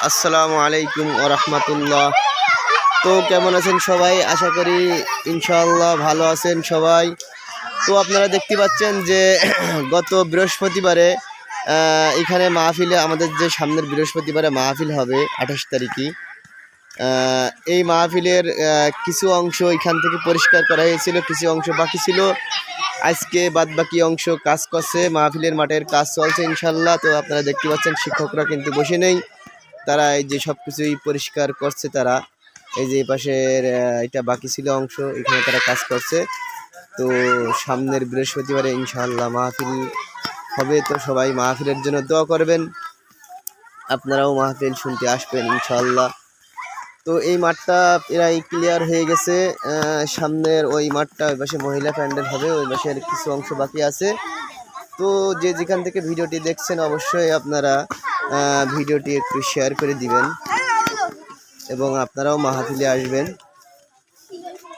আসসালামু আলাইকুম ওয়া রাহমাতুল্লাহ। তো কেমন আছেন সবাই? আশা করি ইনশাআল্লাহ ভালো আছেন সবাই। তো আপনারা দেখতে পাচ্ছেন যে গত বৃহস্পতিবারে এখানে মাহফিলে, আমাদের যে সামনের বৃহস্পতিবারে মাহফিল হবে 28 তারিখে, এই মাহফিলের কিছু অংশ এখান থেকে পরিষ্কার করা হয়েছিল, কিছু অংশ বাকি ছিল। আজকে বাদবাকি অংশ কাজ করছে, মাহফিলের মাঠের কাজ চলছে ইনশাল্লাহ। তো আপনারা দেখতে পাচ্ছেন শিক্ষকরা কিন্তু বসে নেই, তারা এই যে সব কিছুই পরিষ্কার করছে। তারা এই যে পাশের এটা বাকি ছিল অংশ, এখানে তারা কাজ করছে। তো সামনের বৃহস্পতিবারে ইনশাআল্লাহ মাহফিল হবে। তো সবাই মাহফিলের জন্য দোয়া করবেন, আপনারাও মাহফিল শুনতে আসবেন ইনশাআল্লাহ। তো এই মাঠটা প্রায় ক্লিয়ার হয়ে গেছে। সামনের ওই মাঠটা, ওই পাশে মহিলা প্যান্ডেল হবে, ওই পাশের কিছু অংশ বাকি আছে। তো যে যেখান থেকে ভিডিওটি দেখছেন অবশ্যই আপনারা ভিডিওটি একটু শেয়ার করে দিবেন এবং আপনারাও মাহফিলে আসবেন।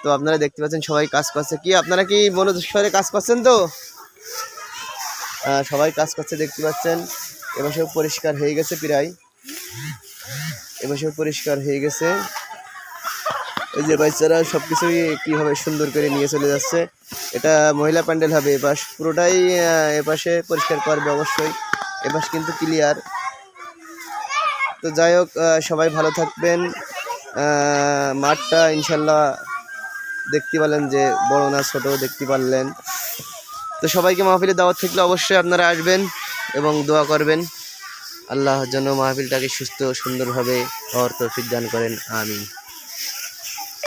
তো আপনারা দেখতে পাচ্ছেন সবাই কাজ করছে। কি আপনারা কি মনোযোগ সহকারে কাজ করছেন? তো সবাই কাজ করছে দেখতে পাচ্ছেন। এবছর পরিষ্কার হয়ে গেছে, প্রায় এবছর পরিষ্কার হয়ে গেছে। এই যে বাচ্চারা সব কিছুই কীভাবে সুন্দর করে নিয়ে চলে যাচ্ছে। এটা মহিলা প্যান্ডেল হবে, এপাশ পুরোটাই এপাশে পরিষ্কার করবে অবশ্যই, এপাশ কিন্তু ক্লিয়ার। তো যাই হোক, সবাই ভালো থাকবেন। মাঠটা ইনশাল্লাহ দেখতে পারলেন যে বড় না ছোট, দেখতে পারলেন। তো সবাইকে মাহফিলে দাওয়াত থাকলে অবশ্যই আপনারা আসবেন এবং দোয়া করবেন, আল্লাহ যেন মাহফিলটাকে সুস্থ সুন্দরভাবে হওয়ার তৌফিক দান করেন। আমিন।